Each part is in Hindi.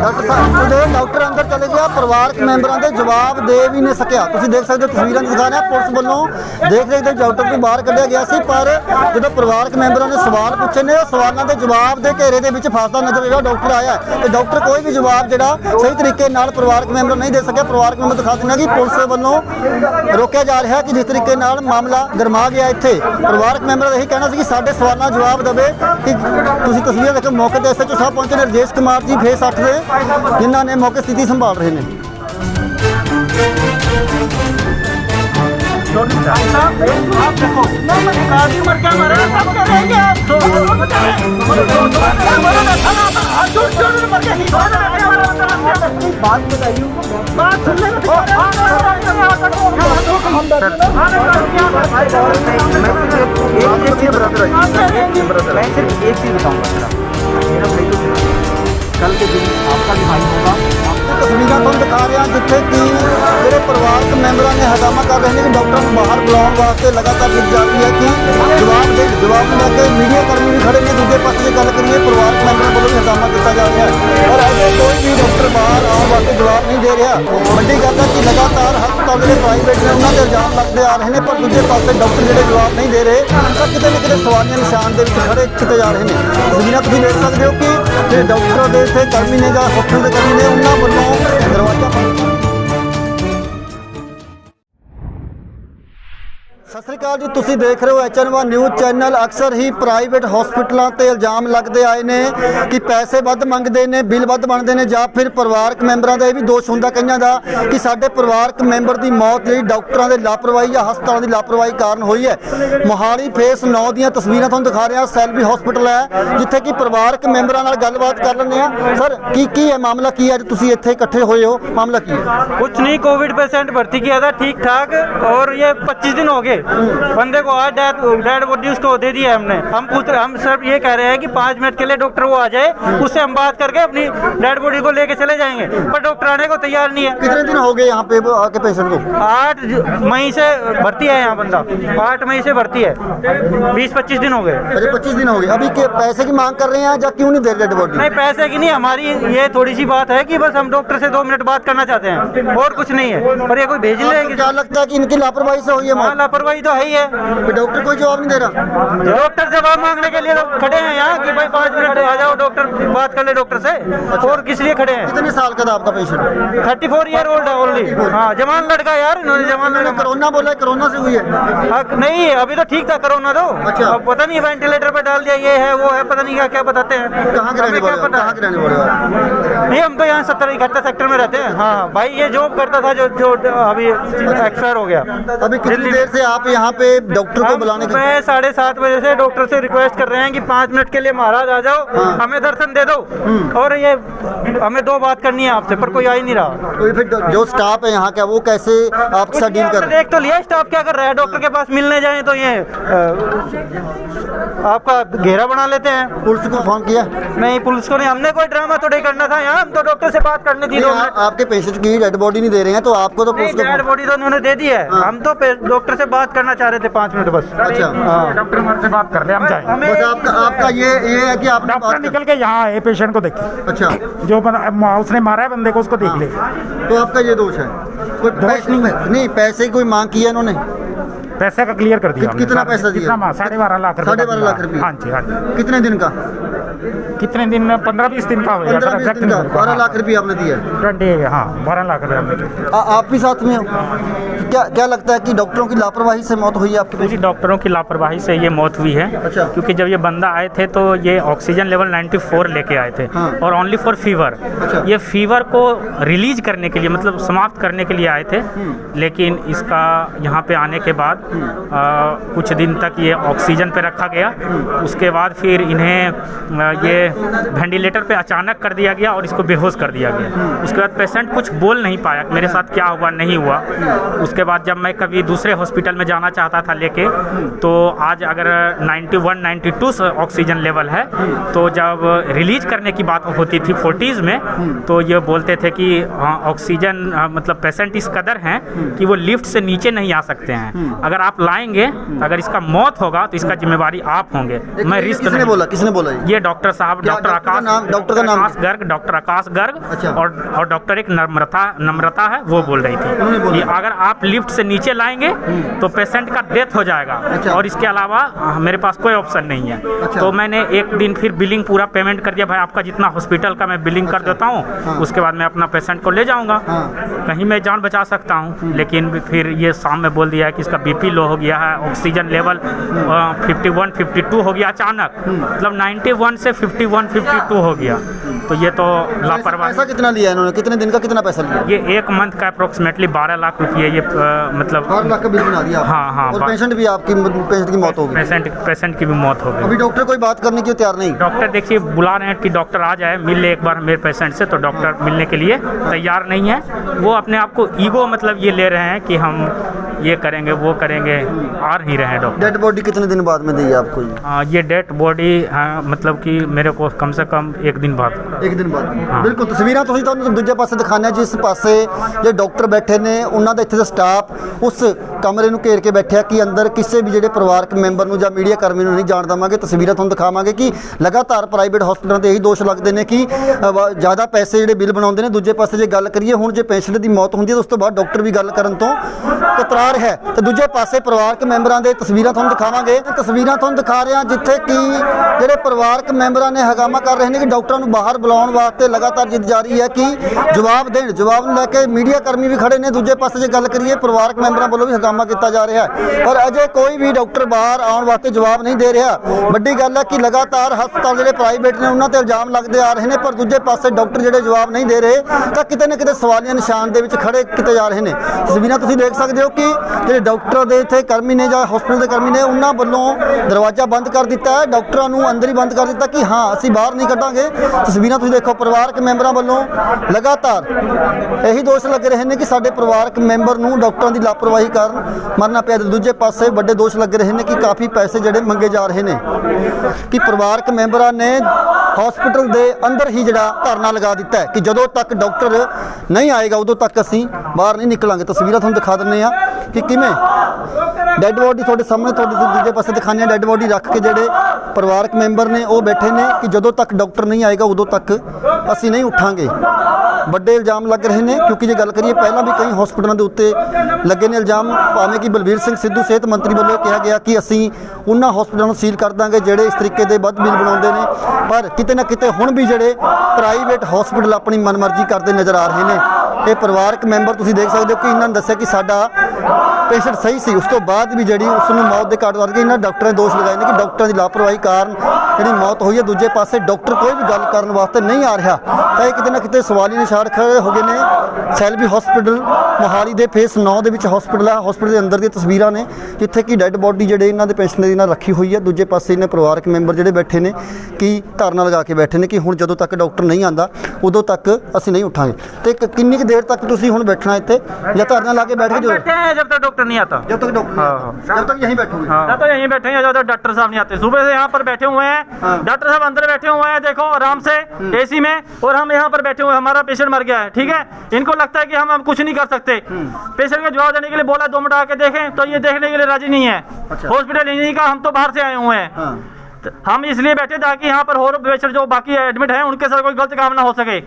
डॉक्टर साहब डॉक्टर अंदर चले गया, परिवारक मैंबरों के जवाब दे भी नहीं सकिया। तुसीं देख सकते हो तस्वीरां दिखा रहे हैं, पुलिस वालों देख देखते डॉक्टर को बाहर कढ़िया गया सी, पर जो परिवारक मैंबरों ने सवाल पूछे ने सवालों के जवाब के घेरे के विच फसदा नजर आया। डॉक्टर आया तो डॉक्टर कोई भी जवाब जो सही तरीके नाल परिवारक मैंबर नहीं दे सके। परिवारक मैंबर दिखा देना कि पुलिस वालों रोकया जा रहा है कि जिस तरीके नाल मामला गरमा गया इत्थे परिवारक मैंबर यही कहना सी कि साडे सवालों का जवाब देवे कि तुसीं तस्वीर देखो मौके ते SHO साहब पहुंचे ने राजेश कुमार जी फेस 8 ਦੇ जिन्हों ने मौके स्थिति संभाल रहे हैं। आप देखो बात बताइए, बात सुनने में मैं सिर्फ एक चीज बताऊंगा, मेरा भाई तो कल के दिन आपका भी भाई होगा। आपको तस्वीरें तुम दिखा रहे हैं जिथे कि मेरे परिवारक मैंबरों ने हंगामा कर रहे हैं कि डॉक्टर को बाहर बुलाने वास्ते लगातार दी जा रही है कि जवाब लेके मीडिया कर्मी भी खड़े ने। दूसरे पास की गल करिए परिवारक मैंबरों को भी हंगामा किया जा रहा है और अजे कोई भी डॉक्टर बाहर आने वास्ते जवाब नहीं दे रहा। वड्डी गल है कि लगातार हस्पताल जो प्राइवेट ने उन्होंने इल्जाम लगते आ रहे हैं, पर दूसरे पास डॉक्टर जो जवाब नहीं दे रहे तो कितने न कितने सवालिया निशान के खड़े किए जा रहे हैं। तस्वीरें तुम देख सकते हो कि डॉक्टर के इतने कर्मी ने या हॉस्पिटल के कर्मी ने उन्होंने वालों दरवाजा सत श्री अकाल जी, तुसीं देख रहे हो HN1 न्यूज़ चैनल। अक्सर ही प्राइवेट हॉस्पिटलों ते इल्जाम लगते आए ने कि पैसे वध मंगते हैं, बिल वध बनते हैं, या फिर परिवारक मैंबरों का यह भी दोष होंदा कईयां दा कि साडे परिवारक मैंबर की मौत जी डॉक्टरों की लापरवाही या हस्पतालों की लापरवाही कारण हुई है। मोहाली फेस 9 दी तस्वीरें तुहानूं दिखा रहे हैं, सैलवी हॉस्पिटल है जिथे कि परिवारक मैंबरों नाल गलबात कर लेंगे। सर की है मामला, की अज तुसीं इत्थे इकट्ठे होए हो, मामला की है? कुछ नहीं, कोविड पेशेंट भर्ती किया था ठीक ठाक और ये 25 दिन हो गए बंदे को, आज डेड बॉडी उसको दे दिया हमने। हम सर ये कह रहे हैं कि 5 मिनट के लिए डॉक्टर वो आ जाए, उससे हम बात करके अपनी डेड बॉडी को लेके चले जाएंगे, पर डॉक्टर आने को तैयार नहीं है। कितने दिन हो गए यहाँ पे आके पेशेंट को? 8 मई से भर्ती है यहाँ बंदा, 8 मई से भर्ती है, 20-25 दिन हो गए। अरे 25 दिन हो गए, अभी के पैसे की मांग कर रहे हैं या क्यों नहीं दे रहे डेड बॉडी? नहीं, पैसे की नहीं, हमारी ये थोड़ी सी बात है कि बस हम डॉक्टर से 2 मिनट बात करना चाहते हैं और कुछ नहीं है। पर ये कोई भेज लेंगे? क्या लगता है कि इनकी लापरवाही से हुई है? लापरवाही तो है ही है, डॉक्टर कोई जवाब नहीं दे रहा। डॉक्टर जवाब मांगने के लिए तो खड़े हैं यहाँ कि भाई 5 मिनट आ जाओ, डॉक्टर बात कर ले डॉक्टर से। अच्छा। और किस लिए खड़े हैं? कितने साल का था आपका पेशेंट? 34 ईयर ओल्ड है ओनली। हाँ, जवान लड़का यार, इन्होंने जवान लड़का। कोरोना बोला, कोरोना से हुई है? नहीं, अभी तो ठीक था कोरोना तो। अच्छा। अब पता नहीं वेंटिलेटर पे डाल दिया, ये है वो है, पता नहीं क्या क्या बताते हैं। कहाँ के रहने वाले? नहीं, हम तो यहाँ 71 सेक्टर में रहते हैं। हाँ भाई, ये जॉब करता था जो अभी एक्सपायर हो गया। अभी कितनी देर से आप यहाँ पे डॉक्टर को बुलाने के? 7:30 बजे से डॉक्टर से रिक्वेस्ट कर रहे हैं कि 5 मिनट के लिए महाराज आ जाओ। हाँ। हमें दर्शन दे दो, और ये हमें 2 बात करनी है आपसे, पर कोई आ ही नहीं रहा। तो फिर जो स्टाफ है यहाँ का वो कैसे आपके साथ डील कर रहे हैं? देख तो लिया स्टाफ क्या कर रहा है, डॉक्टर के पास मिलने जाए तो ये आपका घेरा बना लेते हैं। पुलिस को फोन किया? नहीं, पुलिस को नहीं, हमने कोई ड्रामा तो नहीं करना था यहाँ, हम तो डॉक्टर से बात करनी थी। आपके पेशेंट की डेड बॉडी नहीं दे रहे हैं तो आपको तो पुलिस को डेड बॉडी तो उन्होंने दे दी है। हम तो डॉक्टर से बात करना चाह रहे थे 5 मिनट बस। अच्छा। डॉक्टर से बात कर ले, हम जाए। बस आपका ये है कि आप डॉक्टर निकल के यहाँ आए, पेशेंट को देखे। अच्छा। जो उसने मारा है बंदे को, उसको देख ले। तो आपका ये दोष है? कोई पैसे नहीं, पैसे की कोई मांग की है इन्होंने? पैसे का क्लियर कर दिया। कितना पैसा दिया? 12.5 लाख रुपए। 12.5 लाख रुपए? हाँ जी, हाँ जी। कितने दिन का? कितने दिन? 15-20 दिन का होगा। 15-20 दिन का 12 लाख रुपये आपने दिया? 12 लाख रुपए हमने। आप भी साथ में हो? क्या लगता है कि डॉक्टरों की लापरवाही से मौत हुई है आपकी? जी, डॉक्टरों की लापरवाही से ये मौत हुई है। अच्छा। क्योंकि जब ये बंदा आए थे तो ये ऑक्सीजन लेवल 94 लेके आए थे। हाँ। और ओनली फॉर फीवर। अच्छा। ये फीवर को रिलीज करने के लिए, मतलब समाप्त करने के लिए आए थे, लेकिन इसका यहाँ पे आने के बाद कुछ दिन तक ये ऑक्सीजन पे रखा गया। उसके बाद फिर इन्हें ये वेंटिलेटर पे अचानक कर दिया गया और इसको बेहोश कर दिया गया। उसके बाद पेशेंट कुछ बोल नहीं पाया, मेरे साथ क्या हुआ नहीं हुआ। उसके बाद जब मैं कभी दूसरे हॉस्पिटल में जाना चाहता था लेके, तो आज अगर 91-92 ऑक्सीजन लेवल है, तो जब रिलीज करने की बात होती थी 40s में, तो ये बोलते थे कि ऑक्सीजन मतलब पेशेंट इस कदर हैं कि वो लिफ्ट से नीचे नहीं आ सकते हैं। अगर अगर आप लाएंगे अगर इसका मौत होगा तो इसका जिम्मेवारी आप होंगे। मैं रिस्क किसने बोला ये? ये डॉक्टर साहब, क्या डॉक्टर डॉक्टर का नाम आकाश गर्ग, डॉक्टर आकाश गर्ग अच्छा। और डॉक्टर एक नम्रता है, वो बोल रही थी कि अगर आप लिफ्ट से नीचे लाएंगे तो पेशेंट का डेथ हो जाएगा अच्छा। और इसके अलावा मेरे पास कोई ऑप्शन नहीं है। अच्छा। तो मैंने एक दिन फिर बिलिंग पूरा पेमेंट कर दिया, भाई आपका जितना हॉस्पिटल का मैं बिलिंग कर देता हूँ, उसके बाद मैं अपना पेशेंट को ले जाऊँगा, कहीं मैं जान बचा सकता हूँ। लेकिन फिर ये शाम में बोल दिया है कि इसका बीपी लो हो गया है, ऑक्सीजन लेवल 51 52 हो गया अचानक, मतलब 91 से 51 52 हो गया। तो ये तो लापरवाही। पैसा कितना लिया इन्होंने, कितने दिन का कितना पैसा लिया? ये एक मंथ का अप्रोक्सीमेटली 12 लाख रुपये, ये मतलब 12 लाख का बिल बना दिया। हाँ। और पेशेंट भी आपकी, पेशेंट की मौत हो गई। पेशेंट की भी मौत हो गई। अभी डॉक्टर कोई बात करने की तैयार नहीं? डॉक्टर देखिए बुला रहे हैं कि डॉक्टर आ जाए, मिल ले एक बार मेरे पेशेंट से, तो डॉक्टर मिलने के लिए तैयार नहीं है। वो अपने आप को ईगो मतलब ये ले रहे हैं कि हम ये करेंगे वो करेंगे, आ नहीं रहे हैं डॉक्टर। डेड बॉडी कितने दिन बाद में दी है आपको ये डेड बॉडी मतलब कि मेरे को कम से कम एक दिन बाद। ਇੱਕ ਦਿਨ ਬਾਅਦ ਬਿਲਕੁਲ ਤਸਵੀਰਾਂ ਤੁਸੀਂ ਤੁਹਾਨੂੰ ਦੂਜੇ ਪਾਸੇ ਦਿਖਾਉਂਦੇ ਹਾਂ, ਜਿਸ ਪਾਸੇ ਜੇ ਡਾਕਟਰ ਬੈਠੇ ਨੇ ਉਹਨਾਂ ਦਾ ਇੱਥੇ ਦਾ ਸਟਾਫ ਉਸ ਕਮਰੇ ਨੂੰ ਘੇਰ ਕੇ ਬੈਠਿਆ ਕਿ ਅੰਦਰ ਕਿਸੇ ਵੀ ਜਿਹੜੇ ਪਰਿਵਾਰਕ ਮੈਂਬਰ ਨੂੰ ਜਾਂ ਮੀਡੀਆ ਕਰਮੀ ਨੂੰ ਨਹੀਂ ਜਾਣ ਦੇਵਾਂਗੇ। ਤਸਵੀਰਾਂ ਤੁਹਾਨੂੰ ਦਿਖਾਵਾਂਗੇ ਕਿ ਲਗਾਤਾਰ ਪ੍ਰਾਈਵੇਟ ਹਸਪਤਾਲਾਂ ਤੇ ਇਹੀ ਦੋਸ਼ ਲੱਗਦੇ ਨੇ ਕਿ ਜ਼ਿਆਦਾ ਪੈਸੇ ਜਿਹੜੇ ਬਿੱਲ ਬਣਾਉਂਦੇ ਨੇ। ਦੂਜੇ ਪਾਸੇ ਜੇ ਗੱਲ ਕਰੀਏ ਹੁਣ ਜੇ ਪੇਸ਼ੈਂਟ ਦੀ ਮੌਤ ਹੁੰਦੀ ਹੈ ਤਾਂ ਉਸ ਤੋਂ ਬਾਅਦ ਡਾਕਟਰ ਵੀ ਗੱਲ ਕਰਨ ਤੋਂ ਕਤਰਾ ਰਿਹਾ ਹੈ। ਤੇ ਦੂਜੇ ਪਾਸੇ ਪਰਿਵਾਰਕ ਮੈਂਬਰਾਂ ਦੇ ਤਸਵੀਰਾਂ ਤੁਹਾਨੂੰ ਦਿਖਾਵਾਂਗੇ। ਤਸਵੀਰਾਂ ਤੁਹਾਨੂੰ ਦਿਖਾ ਰਹੇ ਹਾਂ ਜਿੱਥੇ ਕਿ ਜਿਹੜੇ ਪਰਿਵਾਰਕ ਮੈਂਬਰਾਂ ਨੇ ਹੰਗਾਮਾ ਕਰ ਰਹੇ ਨੇ ਕਿ ਡਾਕਟਰਾਂ ਨੂੰ ਬਾਹਰ ਬੁਲਾਉਣ ਵਾਸਤੇ ਲਗਾਤਾਰ ਜਿੱਦ ਜਾਰੀ ਹੈ ਕਿ ਜਵਾਬ ਦੇਣ। ਜਵਾਬ ਨੂੰ ਲੈ ਕੇ ਮੀਡੀਆ ਕਰਮੀ ਵੀ ਖੜੇ ਨੇ। ਦੂਜੇ ਪਾਸੇ ਜੇ ਗੱਲ ਕਰੀਏ ਪਰਿਵਾਰਕ ਮੈਂਬਰਾਂ ਵੱਲੋਂ ਵੀ ਹੰਗਾਮਾ ਕੀਤਾ ਜਾ ਰਿਹਾ ਹੈ, ਪਰ ਅਜੇ ਕੋਈ ਵੀ ਡਾਕਟਰ ਬਾਹਰ ਆਉਣ ਵਾਸਤੇ ਜਵਾਬ ਨਹੀਂ ਦੇ ਰਿਹਾ। ਵੱਡੀ ਗੱਲ ਹੈ ਕਿ ਲਗਾਤਾਰ ਹਸਪਤਾਲ ਜਿਹੜੇ ਪ੍ਰਾਈਵੇਟ ਨੇ ਉਹਨਾਂ ਤੇ ਇਲਜ਼ਾਮ ਲੱਗਦੇ ਆ ਰਹੇ ਨੇ, ਪਰ ਦੂਜੇ ਪਾਸੇ ਡਾਕਟਰ ਜਿਹੜੇ ਜਵਾਬ ਨਹੀਂ ਦੇ ਰਹੇ ਤਾਂ ਕਿਤੇ ਨਾ ਕਿਤੇ ਸਵਾਲੀਆ ਨਿਸ਼ਾਨ ਦੇ ਵਿੱਚ ਖੜੇ ਕੀਤੇ ਜਾ ਰਹੇ ਨੇ। ਤਸਵੀਰਾਂ ਤੁਸੀਂ ਦੇਖ ਸਕਦੇ ਹੋ ਕਿ ਜਿਹੜੇ ਡਾਕਟਰ ਦੇ ਇੱਥੇ ਕਰਮੀ ਨੇ ਜਾਂ ਹਸਪਤਾਲ ਦੇ ਕਰਮੀ ਨੇ ਉਹਨਾਂ ਵੱਲੋਂ ਦਰਵਾਜ਼ਾ ਬੰਦ ਕਰ ਦਿੱਤਾ ਹੈ, ਡਾਕਟਰਾਂ ਨੂੰ ਅੰਦਰ ਹੀ ਬੰਦ ਕਰ ਦਿੱਤਾ ਕਿ ਹਾਂ ਅਸੀਂ ਬਾਹਰ ਨਹੀਂ ਕੱਢਾਂਗੇ। ਤਸਵੀਰਾਂ ਤੁਸੀਂ ਦੇਖੋ ਪਰਿਵਾਰਕ ਮੈਂਬਰਾਂ ਵੱਲੋਂ ਲਗਾਤਾਰ ਇਹੀ ਦੋਸ਼ ਲੱਗ ਰਹੇ ਨੇ ਕਿ ਸਾਡੇ ਪਰਿਵਾਰਕ ਮੈਂਬਰ ਨੂੰ ਡਾਕਟਰਾਂ ਦੀ ਲਾਪਰਵਾਹੀ ਕਾਰਨ ਮਰਨਾ ਪਿਆ। ਦੂਜੇ ਪਾਸੇ ਵੱਡੇ ਦੋਸ਼ ਲੱਗ ਰਹੇ ਨੇ ਕਿ ਕਾਫੀ ਪੈਸੇ ਜਿਹੜੇ ਮੰਗੇ ਜਾ ਰਹੇ ਨੇ, ਕਿ ਪਰਿਵਾਰਕ ਮੈਂਬਰਾਂ ਨੇ ਹਸਪਤਾਲ ਦੇ ਅੰਦਰ ਹੀ ਜਿਹੜਾ ਧਰਨਾ ਲਗਾ ਦਿੱਤਾ ਹੈ ਕਿ ਜਦੋਂ ਤੱਕ ਡਾਕਟਰ ਨਹੀਂ ਆਏਗਾ ਉਦੋਂ ਤੱਕ ਅਸੀਂ ਬਾਹਰ ਨਹੀਂ ਨਿਕਲਾਂਗੇ। ਤਸਵੀਰਾਂ ਤੁਹਾਨੂੰ ਦਿਖਾ ਦਿੰਦੇ ਆ ਕਿ ਕਿਵੇਂ ਡੈੱਡ ਬੋਡੀ ਤੁਹਾਡੇ ਸਾਹਮਣੇ, ਤੁਹਾਡੇ ਦੂਜੇ ਪਾਸੇ ਦਿਖਾਉਂਦੇ ਆ ਡੈੱਡ ਬੋਡੀ ਰੱਖ ਕੇ ਜਿਹੜੇ ਪਰਿਵਾਰਕ ਮੈਂਬਰ ਨੇ ਉਹ ਬੈਠੇ ਨੇ ਕਿ ਜਦੋਂ ਤੱਕ ਡਾਕਟਰ ਨਹੀਂ ਆਏਗਾ ਉਦੋਂ ਤੱਕ ਅਸੀਂ ਨਹੀਂ ਉੱਠਾਂਗੇ। ਵੱਡੇ ਇਲਜ਼ਾਮ ਲੱਗ ਰਹੇ ਨੇ ਕਿਉਂਕਿ ਜੇ ਗੱਲ ਕਰੀਏ ਪਹਿਲਾਂ ਵੀ ਕਈ ਹਸਪਤਾਲਾਂ ਦੇ ਉੱਤੇ ਲੱਗੇ ਨੇ ਇਲਜ਼ਾਮ, ਭਾਵੇਂ ਕਿ ਬਲਬੀਰ ਸਿੰਘ ਸਿੱਧੂ ਸਿਹਤ ਮੰਤਰੀ ਵੱਲੋਂ ਕਿਹਾ ਗਿਆ ਕਿ ਅਸੀਂ ਉਹਨਾਂ ਹਸਪਤਾਲਾਂ ਨੂੰ ਸੀਲ ਕਰ ਦਾਂਗੇ ਜਿਹੜੇ ਇਸ ਤਰੀਕੇ ਦੇ ਵੱਧ ਬਿੱਲ ਬਣਾਉਂਦੇ ਨੇ, ਪਰ ਕਿਤੇ ਨਾ ਕਿਤੇ ਹੁਣ ਵੀ ਜਿਹੜੇ ਪ੍ਰਾਈਵੇਟ ਹਸਪਤਾਲ ਆਪਣੀ ਮਨਮਰਜ਼ੀ ਕਰਦੇ ਨਜ਼ਰ ਆ ਰਹੇ ਨੇ। ਇਹ ਪਰਿਵਾਰਕ ਮੈਂਬਰ ਤੁਸੀਂ ਦੇਖ ਸਕਦੇ ਹੋ ਕਿ ਇਹਨਾਂ ਨੇ ਦੱਸਿਆ ਕਿ ਸਾਡਾ ਪੇਸ਼ੈਂਟ ਸਹੀ ਸੀ, ਉਸ ਤੋਂ ਬਾਅਦ ਵੀ ਜਿਹੜੀ ਉਸ ਨੂੰ ਮੌਤ ਦੇ ਘਾਟ ਵੱਧ ਗਈ। ਇਹਨਾਂ ਡਾਕਟਰਾਂ ਨੇ ਦੋਸ਼ ਲਗਾਏ ਨੇ ਕਿ ਡਾਕਟਰਾਂ ਦੀ ਲਾਪਰਵਾਹੀ ਕਾਰਨ ਜਿਹੜੀ ਮੌਤ ਹੋਈ ਹੈ। ਦੂਜੇ ਪਾਸੇ ਡਾਕਟਰ ਕੋਈ ਵੀ ਗੱਲ ਕਰਨ ਵਾਸਤੇ ਨਹੀਂ ਆ ਰਿਹਾ ਤਾਂ ਇਹ ਕਿਤੇ ਨਾ ਕਿਤੇ ਸਵਾਲੀ ਨਿਸ਼ਾਨ ਖੜੇ ਹੋ ਗਏ ਨੇ। ਸੈਲਵੀ ਹਸਪੀਟਲ ਮੋਹਾਲੀ ਦੇ ਫੇਸ 9 ਦੇ ਵਿੱਚ ਹਸਪੀਟਲ ਹੈ। ਹਸਪੀਟਲ ਦੇ ਅੰਦਰ ਦੀਆਂ ਤਸਵੀਰਾਂ ਨੇ ਜਿੱਥੇ ਕਿ ਡੈੱਡ ਬੋਡੀ ਜਿਹੜੇ ਇਹਨਾਂ ਦੇ ਪੇਸ਼ੈਂਟ ਦੇ ਨਾਲ ਰੱਖੀ ਹੋਈ ਹੈ। ਦੂਜੇ ਪਾਸੇ ਇਹਨਾਂ ਪਰਿਵਾਰਕ ਮੈਂਬਰ ਜਿਹੜੇ ਬੈਠੇ ਨੇ ਕਿ ਧਰਨਾ ਲਗਾ ਕੇ ਬੈਠੇ ਨੇ ਕਿ ਹੁਣ ਜਦੋਂ ਤੱਕ ਡਾਕਟਰ ਨਹੀਂ ਆਉਂਦਾ ਉਦੋਂ ਤੱਕ ਅਸੀਂ नहीं उठाएंगे। तो कितनी की देर तक तुसी हुण बैठना इत्थे या धरना ला के बैठ के जो बैठे हैं जब तक डॉक्टर नहीं आता, जब तक डॉक्टर जब तक यहीं बैठोगे? जब तक यहीं बैठे हैं, जब तक डॉक्टर साहब नहीं आते। सुबह से यहाँ पर बैठे हुए हैं, डॉक्टर साहब अंदर बैठे हुए हैं, देखो आराम से एसी में, और हम यहाँ पर बैठे हुए हैं। हमारा पेशेंट मर गया है, ठीक है, इनको लगता है कि हम कुछ नहीं कर सकते। पेशेंट का जवाब देने के लिए बोला 2 मिनट आके देखें, तो ये देखने के लिए राजी नहीं है। हॉस्पिटल यहीं का, हम तो बाहर से आए हुए हैं। हम इसलिए बैठे ताकि यहाँ पर और पेशेंट जो बाकी एडमिट है उनके साथ कोई गलत काम ना हो सके।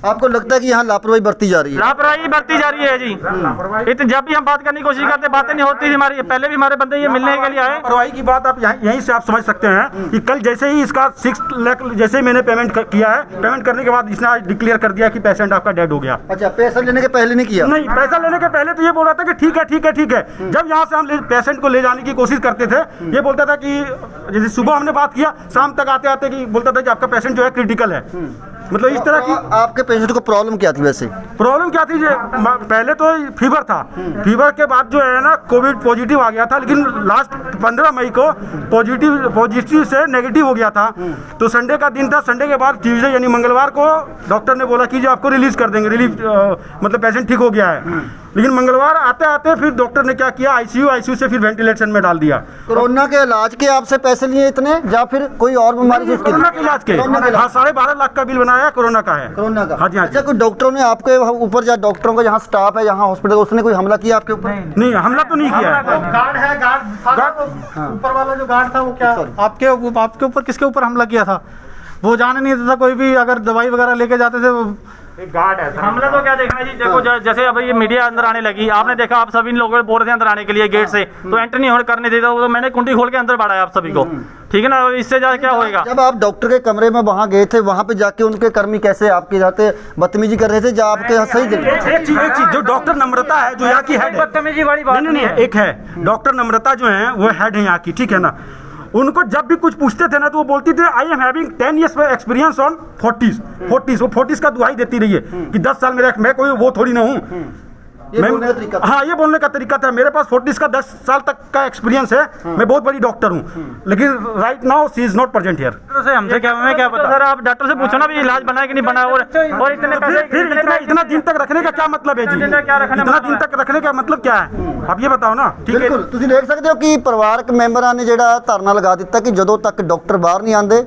आपको लगता है कि यहाँ लापरवाही बरती जा रही है? लापरवाही बरती जा रही है जी। जब भी हम बात करने की कोशिश करते बातें नहीं होती थी हमारी। पहले भी हमारे बंदे ये मिलने के लिए आए। लापरवाही की बात आप यहीं से आप समझ सकते हैं कि कल जैसे ही इसका 6 लाख जैसे ही मैंने पेमेंट किया है, पेमेंट करने के बाद इसने आज डिक्लेयर कर दिया कि पेशेंट आपका डेड हो गया। अच्छा, पैसा लेने के पहले नहीं किया? नहीं, पैसा लेने के पहले तो ये बोल रहा था कि ठीक है ठीक है ठीक है। जब यहाँ से हम पेशेंट को ले जाने की कोशिश करते थे, ये बोलता था कि जैसे सुबह हमने बात किया, शाम तक आते आते कि बोलता था कि आपका पेशेंट जो है क्रिटिकल है। मतलब इस तरह की। आपके पेशेंट को प्रॉब्लम क्या थी? वैसे प्रॉब्लम क्या थी? पहले तो फीवर था, फीवर के बाद जो है ना कोविड पॉजिटिव आ गया था, लेकिन लास्ट 15 मई को पॉजिटिव से नेगेटिव हो गया था। तो संडे का दिन था, संडे के बाद ट्यूसडे यानी मंगलवार को डॉक्टर ने बोला कि जो आपको रिलीज़ कर देंगे, मतलब पेशेंट ठीक हो गया है। लेकिन मंगलवार आते आते फिर डॉक्टर ने क्या किया, आईसीयू से फिर वेंटिलेशन में डाल दिया। कोरोना के इलाज के आपसे पैसे लिए इतने, या फिर कोई और बीमारी से? कोरोना के इलाज के, हाँ 12.5 लाख का बिल बनाया, कोरोना का है। कोरोना का? हाँ जी, हाँ अच्छा, जी। कोई डॉक्टरों ने आपके ऊपर, या डॉक्टरों का यहाँ स्टाफ है यहाँ हॉस्पिटल, उसने कोई हमला किया आपके ऊपर? नहीं, हमला तो नहीं किया है। गार्ड है, गार्ड ऊपर वाला जो गार्ड था वो क्या आपके ऊपर किसके ऊपर हमला किया था? वो जाने नहीं देता, कोई भी अगर दवाई वगैरह लेके जाते थे वो गार्ड है। हमला तो क्या देखना जी, देखो जैसे अब ये मीडिया अंदर आने लगी, आपने देखा आप सभी लोगों बोल रहे थे अंदर आने के लिए गेट से, तो एंटर नहीं करने देता, तो मैंने कुंडी खोल के अंदर बढ़ाया आप सभी को, ठीक है ना। इससे ज्यादा क्या होएगा? जब आप डॉक्टर के कमरे में वहाँ गए थे, वहाँ पे जाके उनके कर्मी कैसे आपके जाते बदतमीजी कर रहे थे, या आपके यहाँ सही एक चीज जो डॉक्टर नम्रता है, जो यहाँ की हेड है, बदतमीजी वाली बात नहीं, एक है डॉक्टर नम्रता जो है वो हेड है यहाँ की, ठीक है ना। उनको जब भी कुछ पूछते थे ना तो वो बोलती थी I am having 10 years experience on 40s। वो 40s का दुहाई देती रही है कि 10 साल मेरा, मैं कोई वो थोड़ी ना हूँ। बोलने का तरीका था। हाँ, ये बोलने का तरीका था। मेरे पास 40s का 10 साल तक का एक्सपीरियंस है, मैं बहुत बड़ी डॉक्टर हूँ, लेकिन right now see is not present here. हमसे क्या, मैं क्या पता सर, आप डॉक्टर से पूछो ना भी इलाज बना है कि नहीं बना, और इतने पैसे फिर इतना दिन तक रखने का क्या मतलब है जी? इतना दिन तक रखने का मतलब क्या है, आप ये बताओ ना। ठीक है, ਬਿਲਕੁਲ ਤੁਸੀਂ ਦੇਖ ਸਕਦੇ ਹੋ ਕਿ ਪਰਿਵਾਰਕ ਮੈਂਬਰਾਂ ਨੇ ਜਿਹੜਾ ਧਰਨਾ ਲਗਾ ਦਿੱਤਾ ਕਿ ਜਦੋਂ ਤੱਕ ਡਾਕਟਰ ਬਾਹਰ ਨਹੀਂ ਆਉਂਦੇ,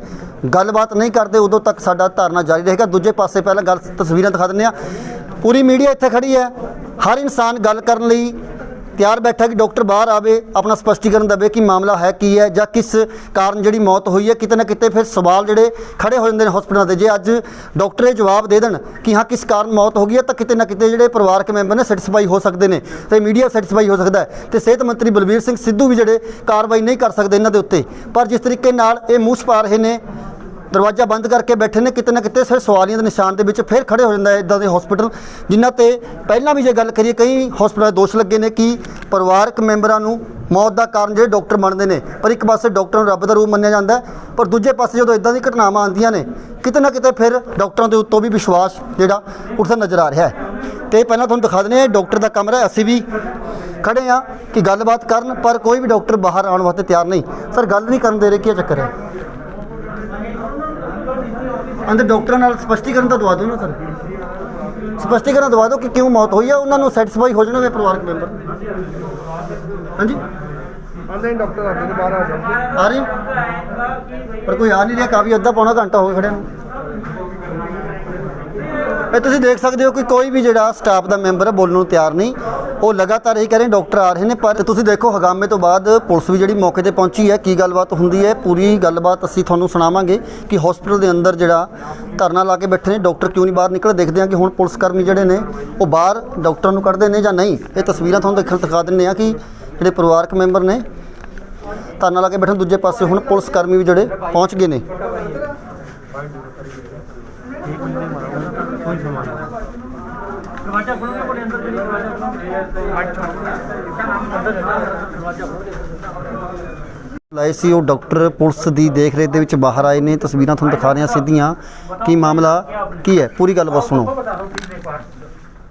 ਗੱਲਬਾਤ ਨਹੀਂ ਕਰਦੇ, ਉਦੋਂ ਤੱਕ ਸਾਡਾ ਧਰਨਾ ਜਾਰੀ ਰਹੇਗਾ। ਦੂਜੇ ਪਾਸੇ ਪਹਿਲਾਂ ਗੱਲ ਤਸਵੀਰਾਂ ਦਿਖਾ ਦਿੰਦੇ ਆ, ਪੂਰੀ ਮੀਡੀਆ ਇੱਥੇ ਖੜੀ ਹੈ, ਹਰ ਇਨਸਾਨ ਗੱਲ ਕਰਨ ਲਈ ਤਿਆਰ ਬੈਠਾ ਕਿ ਡਾਕਟਰ ਬਾਹਰ ਆਵੇ, ਆਪਣਾ ਸਪਸ਼ਟੀਕਰਨ ਦੇਵੇ ਕਿ ਮਾਮਲਾ ਹੈ ਕੀ ਹੈ, ਜਾਂ ਕਿਸ ਕਾਰਨ ਜਿਹੜੀ ਮੌਤ ਹੋਈ ਹੈ। ਕਿਤੇ ਨਾ ਕਿਤੇ ਫਿਰ ਸਵਾਲ ਜਿਹੜੇ ਖੜੇ ਹੋ ਜਾਂਦੇ ਨੇ ਹਸਪਤਾਲਾਂ ਦੇ, ਜੇ ਅੱਜ ਡਾਕਟਰ ਇਹ ਜਵਾਬ ਦੇ ਦੇਣ ਕਿ ਹਾਂ ਕਿਸ ਕਾਰਨ ਮੌਤ ਹੋ ਗਈ ਹੈ, ਤਾਂ ਕਿਤੇ ਨਾ ਕਿਤੇ ਜਿਹੜੇ ਪਰਿਵਾਰਕ ਮੈਂਬਰ ਨੇ ਸੈਟੀਸਫਾਈ ਹੋ ਸਕਦੇ ਨੇ, ਤੇ ਮੀਡੀਆ ਸੈਟੀਸਫਾਈ ਹੋ ਸਕਦਾ ਹੈ, ਤੇ ਸਿਹਤ ਮੰਤਰੀ ਬਲਬੀਰ ਸਿੰਘ ਸਿੱਧੂ ਵੀ ਜਿਹੜੇ ਕਾਰਵਾਈ ਨਹੀਂ ਕਰ ਸਕਦੇ ਇਹਨਾਂ ਦੇ ਉੱਤੇ। ਪਰ ਜਿਸ ਤਰੀਕੇ ਨਾਲ ਇਹ ਮੂੰਹ ਛੁਪਾ ਰਹੇ ਨੇ, ਦਰਵਾਜ਼ਾ ਬੰਦ ਕਰਕੇ ਬੈਠੇ ਨੇ, ਕਿਤੇ ਨਾ ਕਿਤੇ ਫਿਰ ਸਵਾਲੀਆਂ ਦੇ ਨਿਸ਼ਾਨ ਦੇ ਵਿੱਚ ਫਿਰ ਖੜੇ ਹੋ ਜਾਂਦਾ ਹੈ ਇੱਦਾਂ ਦੇ ਹਸਪੀਟਲ, ਜਿਨ੍ਹਾਂ ਤੇ ਪਹਿਲਾਂ ਵੀ ਜੇ ਗੱਲ ਕਰੀਏ ਕਈ ਹਸਪਤਾਲਾਂ ਦੇ ਦੋਸ਼ ਲੱਗੇ ਨੇ ਕਿ ਪਰਿਵਾਰਕ ਮੈਂਬਰਾਂ ਨੂੰ ਮੌਤ ਦਾ ਕਾਰਨ ਜਿਹੜੇ ਡਾਕਟਰ ਮੰਨਦੇ ਨੇ। ਪਰ ਇੱਕ ਪਾਸੇ ਡਾਕਟਰਾਂ ਨੂੰ ਰੱਬ ਦਾ ਰੂਪ ਮੰਨਿਆ ਜਾਂਦਾ, ਪਰ ਦੂਜੇ ਪਾਸੇ ਜਦੋਂ ਇੱਦਾਂ ਦੀ ਘਟਨਾਵਾਂ ਆਉਂਦੀਆਂ ਨੇ, ਕਿਤੇ ਨਾ ਕਿਤੇ ਫਿਰ ਡਾਕਟਰਾਂ ਦੇ ਉੱਤੋਂ ਵੀ ਵਿਸ਼ਵਾਸ ਜਿਹੜਾ ਉੱਠਦਾ ਨਜ਼ਰ ਆ ਰਿਹਾ ਹੈ। ਤੇ ਪਹਿਲਾਂ ਤੁਹਾਨੂੰ ਦਿਖਾ ਦਿੰਦੇ ਹਾਂ ਡਾਕਟਰ ਦਾ ਕਮਰਾ, ਅਸੀਂ ਵੀ ਖੜੇ ਹਾਂ ਕਿ ਗੱਲਬਾਤ ਕਰਨ, ਪਰ ਕੋਈ ਵੀ ਡਾਕਟਰ ਬਾਹਰ ਆਉਣ ਵਾਸਤੇ ਤਿਆਰ ਨਹੀਂ। ਸਰ ਗੱਲ ਨਹੀਂ ਕਰਨ ਦੇ ਰਹੇ, ਕੀ ਚੱਕਰ ਹੈ? ਅੰਦਰ ਡਾਕਟਰਾਂ ਨਾਲ ਸਪਸ਼ਟੀਕਰਨ ਤਾਂ ਦਵਾ ਦਿਓ ਨਾ ਸਰ, ਸਪਸ਼ਟੀਕਰਨ ਦਵਾ ਦਿਓ ਕਿ ਕਿਉਂ ਮੌਤ ਹੋਈ ਹੈ, ਉਹਨਾਂ ਨੂੰ ਸੈਟੀਸਫਾਈ ਹੋ ਜਾਣਗੇ ਪਰਿਵਾਰਕ ਮੈਂਬਰ। ਹਾਂਜੀ, ਆਂਦੇ ਡਾਕਟਰ ਆ ਕੇ ਬਾਹਰ ਆ ਜਾਓ। ਆ ਰਹੇ ਪਰ ਕੋਈ ਆ ਨਹੀਂ ਰਿਹਾ, ਕਾਫੀ ਅੱਧਾ ਪੌਣਾ ਘੰਟਾ ਹੋ ਗਿਆ ਖੜਿਆਂ ਨੂੰ। ਇਹ ਤੁਸੀਂ ਦੇਖ ਸਕਦੇ ਹੋ ਕਿ ਕੋਈ ਵੀ ਜਿਹੜਾ ਸਟਾਫ ਦਾ ਮੈਂਬਰ ਹੈ ਬੋਲਣ ਨੂੰ ਤਿਆਰ ਨਹੀਂ, ਉਹ ਲਗਾਤਾਰ ਇਹ ਕਹਿ ਰਹੇ ਡਾਕਟਰ ਆ ਰਹੇ ਨੇ। ਪਰ ਤੁਸੀਂ ਦੇਖੋ ਹੰਗਾਮੇ ਤੋਂ ਬਾਅਦ ਪੁਲਿਸ ਵੀ ਜਿਹੜੀ ਮੌਕੇ ਤੇ ਪਹੁੰਚੀ ਹੈ, ਕੀ ਗੱਲਬਾਤ ਹੁੰਦੀ ਹੈ ਪੂਰੀ ਗੱਲਬਾਤ ਅਸੀਂ ਤੁਹਾਨੂੰ ਸੁਣਾਵਾਂਗੇ ਕਿ ਹਸਪੀਟਲ ਦੇ ਅੰਦਰ ਜਿਹੜਾ ਧਰਨਾ ਲਾ ਕੇ ਬੈਠੇ ਨੇ ਡਾਕਟਰ ਕਿਉਂ ਨਹੀਂ ਬਾਹਰ ਨਿਕਲ। ਦੇਖਦੇ ਹਾਂ ਕਿ ਹੁਣ ਪੁਲਿਸ ਕਰਮੀ ਜਿਹੜੇ ਨੇ ਉਹ ਬਾਹਰ ਡਾਕਟਰਾਂ ਨੂੰ ਕੱਢਦੇ ਨੇ ਜਾਂ ਨਹੀਂ। ਇਹ ਤਸਵੀਰਾਂ ਤੁਹਾਨੂੰ ਦਿਖਾ ਦਿੰਦੇ ਹਾਂ ਕਿ ਜਿਹੜੇ ਪਰਿਵਾਰਕ ਮੈਂਬਰ ਨੇ ਧਰਨਾ ਲਾ ਕੇ ਬੈਠੇ, ਦੂਜੇ ਪਾਸੇ ਹੁਣ ਪੁਲਿਸ ਕਰਮੀ ਵੀ ਜਿਹੜੇ ਪਹੁੰਚ ਗਏ ਨੇ। ਲਾਏ ਸੀ ਉਹ ਡਾਕਟਰ ਪੁਲਿਸ ਦੀ ਦੇਖ ਰੇਖ ਦੇ ਵਿੱਚ ਬਾਹਰ ਆਏ ਨੇ। ਤਸਵੀਰਾਂ ਤੁਹਾਨੂੰ ਦਿਖਾ ਰਹੇ ਹਾਂ ਸਿੱਧੀਆਂ, ਕੀ ਮਾਮਲਾ ਕੀ ਹੈ, पूरी ਗੱਲਬਾत सुनो।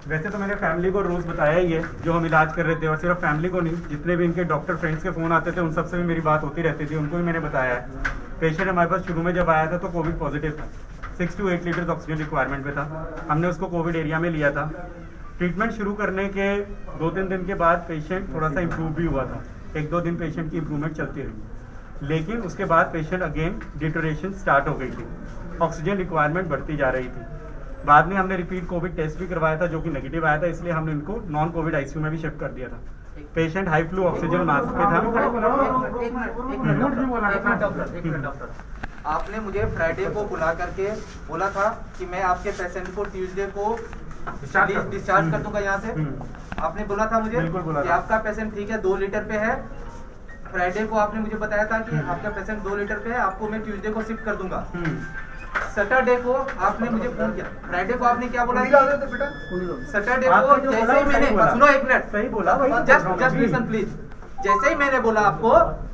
वैसे तो मैंने फैमिली को रोज़ बताया ही है जो हम इलाज कर रहे थे, और सिर्फ फैमिली को नहीं, जितने भी इनके डॉक्टर फ्रेंड्स के फ़ोन आते थे उन सबसे भी मेरी बात होती रहती थी, उनको भी मैंने बताया है। पेशेंट हमारे पास शुरू में जब आया था तो कोविड पॉजिटिव था, 6 to 8 लीटर ऑक्सीजन रिक्वायरमेंट पे था। हमने उसको कोविड एरिया में लिया था। ट्रीटमेंट शुरू करने के 2-3 दिन के बाद पेशेंट थोड़ा सा इम्प्रूव भी हुआ था, 1-2 दिन पेशेंट की इम्प्रूवमेंट चलती रही, लेकिन उसके बाद पेशेंट अगेन डिटोरेशन स्टार्ट हो गई थी, ऑक्सीजन रिक्वायरमेंट बढ़ती जा रही थी। बाद में हमने रिपीट कोविड टेस्ट भी करवाया था जो कि नेगेटिव आया था, इसलिए हमने इनको नॉन कोविड आईसीयू में भी शिफ्ट कर दिया था। Patient high flu oxygen mask पे था। आपने मुझे फ्राइडे को बुला करके बोला था कि मैं आपके पेशेंट को ट्यूसडे को डिस्चार्ज कर दूंगा यहाँ से। आपने बोला था मुझे कि आपका पेशेंट ठीक है 2 लीटर पे है। फ्राइडे को आपने मुझे बताया था कि आपका पेशेंट 2 लीटर पे है, आपको मैं ट्यूसडे को शिफ्ट कर दूंगा। सैटरडे को आपने मुझे फोन किया, फ्राइडे को आपने क्या बोला? सैटरडे को जैसे ही मैंने, सुनो एक मिनट, सही बोला भाई, जस्ट लिसन प्लीज। जैसे ही मैंने बोला आपको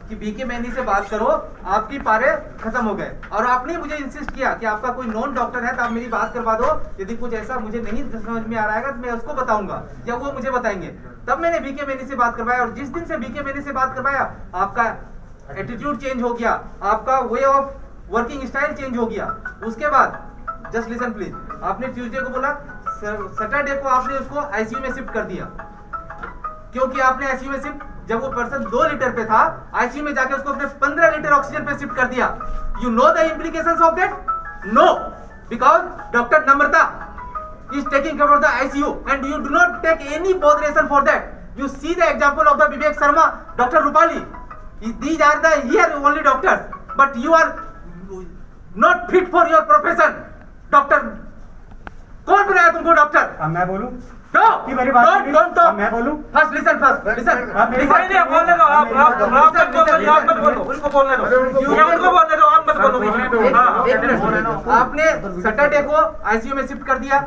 कि बीके मैनी से बात करो, आपकी पारे खत्म हो गए, और आपने मुझे इंसिस्ट किया कि आपका कोई नॉन डॉक्टर है तो आप मेरी बात करवा दो, यदि कुछ ऐसा मुझे नहीं समझ में आ रहा है तो मैं उसको बताऊंगा या वो मुझे बताएंगे। तब मैंने बीके मैनी से बात करवाया, और जिस दिन से बीके मैनी से बात करवाया आपका एटीट्यूड चेंज हो गया, आपका way of working style change हो गया। उसके बाद जस्ट लिसन प्लीज, आपने ट्यूसडे को बोला, सैटरडे को आपने उसको आईसीयू में शिफ्ट कर दिया। क्योंकि आपने आईसीयू में शिफ्ट, जब वो पर्सन 2 लीटर पे था, आईसीयू में जाके उसको अपने 15 लीटर ऑक्सीजन पे शिफ्ट कर दिया। You know the implications of that? No, because doctor Namrata is taking care of the ICU and you do not take any botheration for that. You see the example of the Vivek Sharma, Dr. Rupali. These are the here only doctors, but you are not fit for your profession. Doctor, कौन बनाया तुमको डॉक्टर? अब मैं बोलूं? No, कि मेरी बात सुनिए। don't talk. अब मैं बोलूं? First listen, listen. नहीं, बोलने दो, आप मत बोलो, उनको बोलने दो, उनको बोलने दो, आप मत बोलो बीच में। हाँ। एक मिनट, आपने सैटरडे को आईसीयू में शिफ्ट कर दिया,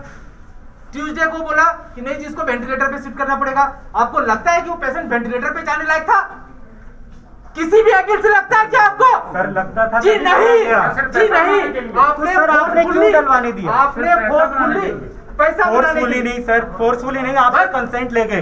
ट्यूसडे को बोला कि नहीं जी इसको वेंटिलेटर पे शिफ्ट करना पड़ेगा। आपको लगता है कि वो पेशेंट वेंटिलेटर पे जाने लायक था? किसी भी एंगल से लगता है क्या आपको? सर लगता था। जी नहीं, जी नहीं। आपने सर आपने क्यों डलवाने दिया? आपने फोर्सफुली पैसा फोर्सफुली नहीं सर, फोर्सफुली नहीं, आपसे कंसेंट लेके,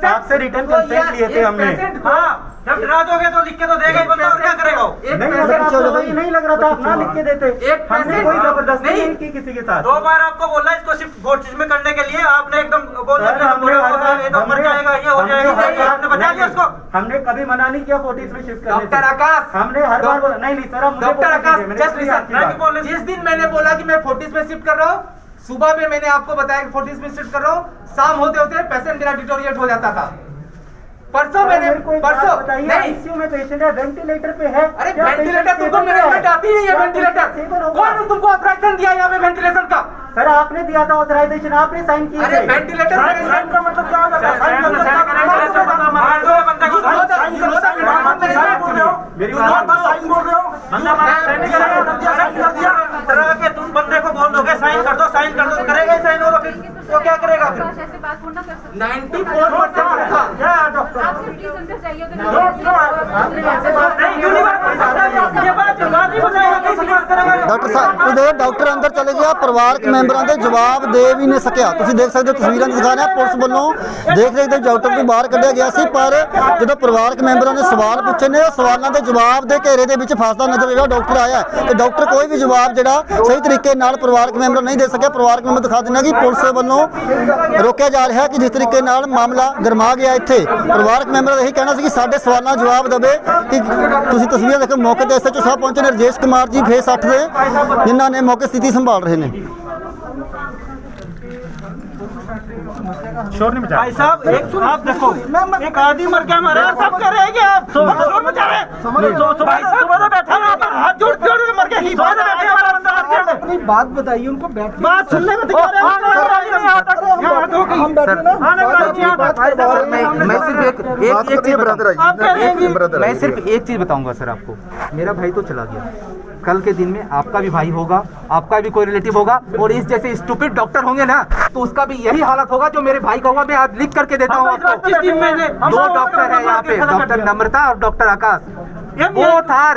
आपसे रिटर्न कंसेंट लिए थे हमने। हाँ, जब डरा दोगे तो लिख के तो देगा ही बंदा, और क्या करेगा वो? नहीं अगर आपको सही नहीं लग रहा था आप ना लिख के देते। एक हमने कोई जबरदस्ती नहीं की किसी के साथ। 2 बार आपको बोला इसको शिफ्ट फोर्टिस में करने के लिए, आपने एकदम बोला सर, हमने हर बार ये तो मर जाएगा, ये हो जाएगा, आपने बचा दिया उसको। हमने कभी मना नहीं किया 40 में शिफ्ट करने से। डॉक्टर आकाश, हमने हर बार बोला नहीं सर, आप डॉक्टर आकाश जस्ट लिसन। जिस दिन मैंने बोला कि मैं 40 में शिफ्ट कर रहा हूँ, सुबह में मैंने आपको बताया कि 40 में शिफ्ट कर रहा हूँ, शाम होते होते पेशेंट मेरा डिटोरिएट हो जाता था। परसों मैंने परसों नहीं, आईसीयू में पेशेंट है, वेंटिलेटर पे है। अरे वेंटिलेटर तुमको मैनेजमेंट आती नहीं है? वेंटिलेटर कौन ने तुमको ऑथराइजेशन दिया यहाँ पे वेंटिलेशन का? सर आपने दिया था ऑथराइजेशन, आपने साइन किया। अरे वेंटिलेटर मैनेजमेंट का मतलब क्या होता है? साइन कर के तुम बंदे को बोल दोगे साइन कर दो, साइन कर दो, करेगा ही साइन, और फिर वो क्या करेगा फिर? 94% था। ਡਾਕਟਰ ਸਾਹਿਬ ਉਹਦੇ ਡਾਕਟਰ ਅੰਦਰ ਚਲੇ ਗਿਆ, ਪਰਿਵਾਰਕ ਮੈਂਬਰਾਂ ਦੇ ਜਵਾਬ ਦੇ ਵੀ ਨਹੀਂ ਸਕਿਆ। ਤੁਸੀਂ ਦੇਖ ਸਕਦੇ ਹੋ ਤਸਵੀਰਾਂ 'ਚ ਦਿਖਾ ਰਿਹਾ, ਪੁਲਿਸ ਵੱਲੋਂ ਦੇਖ ਸਕਦੇ ਡਾਕਟਰ ਨੂੰ ਬਾਹਰ ਕੱਢਿਆ ਗਿਆ ਸੀ, ਪਰ ਜਦੋਂ ਪਰਿਵਾਰਕ ਮੈਂਬਰਾਂ ਨੇ ਸਵਾਲ ਪੁੱਛੇ ਨੇ, ਉਹ ਸਵਾਲਾਂ ਦੇ ਜਵਾਬ ਦੇ ਘੇਰੇ ਦੇ ਵਿੱਚ ਫਸਦਾ ਨਜ਼ਰ ਆਇਆ। ਡਾਕਟਰ ਆਇਆ ਤੇ ਡਾਕਟਰ ਕੋਈ ਵੀ ਜਵਾਬ ਜਿਹੜਾ ਸਹੀ ਤਰੀਕੇ ਨਾਲ ਪਰਿਵਾਰਕ ਮੈਂਬਰ ਨਹੀਂ ਦੇ ਸਕਿਆ। ਪਰਿਵਾਰਕ ਮੈਂਬਰ ਦਿਖਾ ਦਿੰਦਾ ਕਿ ਪੁਲਿਸ ਵੱਲੋਂ ਰੋਕਿਆ ਜਾ ਰਿਹਾ ਕਿ ਜਿਸ ਤਰੀਕੇ ਨਾਲ ਮਾਮਲਾ ਗਰਮਾ ਗਿਆ ਇੱਥੇ। ਪਰਿਵਾਰਕ ਮੈਂਬਰ ਦਾ ਇਹੀ ਕਹਿਣਾ ਸੀ ਕਿ ਸਾਡੇ ਸਵਾਲਾਂ ਦਾ ਜਵਾਬ ਦੇਵੇ। ਕਿ ਤੁਸੀਂ ਤਸਵੀਰਾਂ ਦੇਖੋ, ਮੌਕੇ ਤੇ ਐਸਐਚਓ ਸਾਹਿਬ ਪਹੁੰਚੇ ਨੇ, ਰਜੇਸ਼ ਕੁਮਾਰ ਜੀ ਫੇਸ 8 ਦੇ, ਜਿਨ੍ਹਾਂ ਨੇ ਮੌਕੇ ਸਥਿਤੀ ਸੰਭਾਲ ਰਹੇ ਨੇ। शोर नहीं मचा। भाई साहब एक आप देखो, एक आदमी मर गया हमारा, सब कह रहे हैं कि आप शोर मचा रहे हैं। सुबह से बैठे हैं, हाथ जोड़ जोड़ के मर गया, सुबह से बैठे हमारा बंदा मर गया। अपनी बात बताइए उनको, बैठ बात सुनने में तैयार है, मैं सिर्फ एक चीज बताऊंगा सर आपको। मेरा भाई तो चला गया, कल के दिन में आपका भी भाई होगा, आपका भी कोई रिलेटिव होगा, और इस जैसे स्टूपिड डॉक्टर होंगे ना, तो उसका भी यही हालत होगा जो मेरे भाई का होगा। मैं आज लिख करके देता हूँ आपको। 2 डॉक्टर है यहाँ पे, डॉक्टर नम्रता और doctor Akash. Both are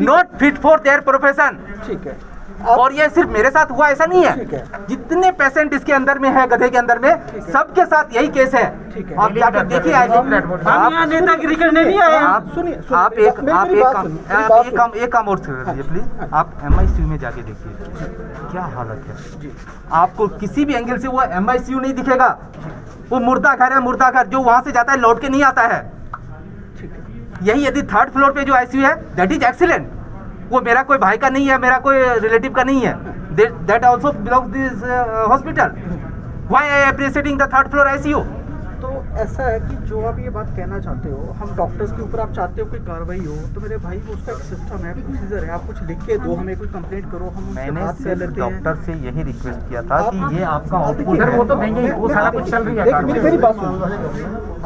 not fit for their profession. ठीक है, और ये सिर्फ मेरे साथ हुआ ऐसा नहीं है, जितने पेशेंट इसके अंदर में है, गधे के अंदर में, सबके साथ यही केस है। आप जाकर देखिए, हम यहाँ नेतागिरी करने नहीं आए। आप सुनिए, आप एक काम और प्लीज, आप MICU में जाके देखिए क्या हालत है। आपको किसी भी एंगल से वो MICU नहीं दिखेगा, वो मुर्दा घर है, मुर्दा घर जो वहां से जाता है लौट के नहीं आता है। यही यदि 3rd फ्लोर पे जो ICU है, दैट इज एक्सीलेंट। वो मेरा कोई भाई का नहीं है, मेरा कोई रिलेटिव का नहीं है, that also belongs this hospital. Why I appreciating the 3rd floor ICU? तो ऐसा है कि जो आप ये बात कहना चाहते हो, हम डॉक्टर्स के ऊपर आप चाहते हो कोई कार्रवाई हो, तो मेरे भाई वो उसका एक सिस्टम है, प्रोसीजर है, आप कुछ लिख के दो, हमें कोई कंप्लेंट करो, हम उनसे मैंने बात कर सिर्फ लेते हैं। डॉक्टर से यही रिक्वेस्ट किया था कि ये आपका आउटपुट देखिए, है। वो तो नहीं, वो सारा कुछ चल रही है। मेरी बात सुनो,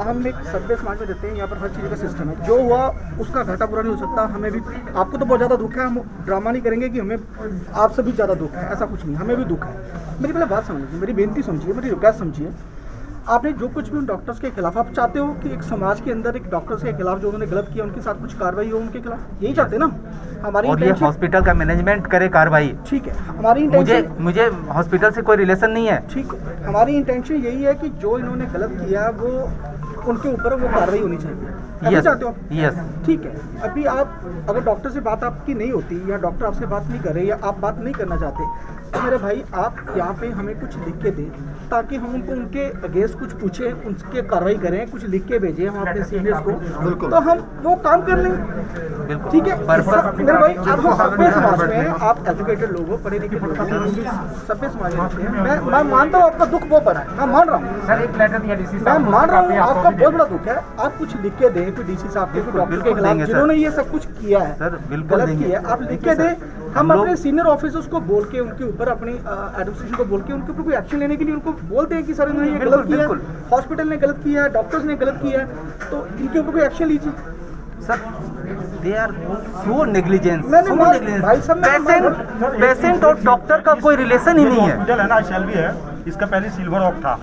हम एक सभ्य समाज में रहते हैं, यहाँ पर हर चीज़ का सिस्टम है। जो हुआ उसका घाटा पूरा नहीं हो सकता। हमें भी, आपको तो बहुत ज़्यादा दुख है, हम ड्रामा नहीं करेंगे कि हमें आपसे भी ज़्यादा दुख है, ऐसा कुछ नहीं, हमें भी दुख है। मेरी पहले बात समझिए, मेरी बेनती समझिए, मेरी रिक्वेस्ट समझिए। आपने जो कुछ भी उन डॉक्टर्स के खिलाफ, आप चाहते हो कि एक समाज के अंदर एक डॉक्टर्स के खिलाफ जो उन्होंने गलत किया उनके साथ कुछ कार्रवाई हो उनके खिलाफ, यही चाहते हैं ना हमारी। और ये हॉस्पिटल का मैनेजमेंट करे कार्रवाई। ठीक है, हमारी इंटेंशन, मुझे हॉस्पिटल से कोई रिलेशन नहीं है। ठीक है, हमारी इंटेंशन यही है कि जो इन्होंने गलत किया वो उनके ऊपर वो कार्रवाई होनी चाहिए। ऐसा चाहते हो आप? यस। ठीक है, अभी आप अगर डॉक्टर से बात आपकी नहीं होती या डॉक्टर आपसे बात नहीं कर रहे या आप बात नहीं करना चाहते, तो मेरे भाई आप यहाँ पे हमें कुछ लिख के दें ताकि हम उनको उनके अगेंस्ट कुछ पूछें, उनके कार्रवाई करें, कुछ लिख के भेजें हम अपने सीनियर्स को, तो हम वो काम कर लेंगे। ठीक है मेरे भाई, आप सभ्य समाज में हैं, आप एजुकेटेड लोग हो, पढ़े लिखे लोग हो, सभ्य समाज में रहते हैं। मैं मानता हूँ आपका दुख बहुत बड़ा है, मैं मान रहा हूँ सर एक लेटर दिया डीसी मैं मान रहा हूँ आपका बहुत बड़ा दुख है। आप कुछ लिख के दें कोई डीसी साहब के, कोई डॉक्टर के खिलाफ जिन्होंने ये सब कुछ किया है, सर, बिल्कुल गलत देंगे। किया है, आप लिख के दें। हम अपने सीनियर ऑफिसर्स को बोल के उनके ऊपर, अपनी एडमिनिस्ट्रेशन को बोल के उनके ऊपर कोई एक्शन लेने के लिए उनको बोलते हैं कि सर इन्होंने ये गलत किया है, हॉस्पिटल ने गलत किया है, डॉक्टर्स ने गलत किया है, तो इनके ऊपर कोई एक्शन लीजिए। Sir they are so negligence, भाई साहब पेशेंट और डॉक्टर का कोई रिलेशन ही नहीं है। हॉस्पिटल है ना शेल्बी है, इसका पहले सिल्वर ऑक था।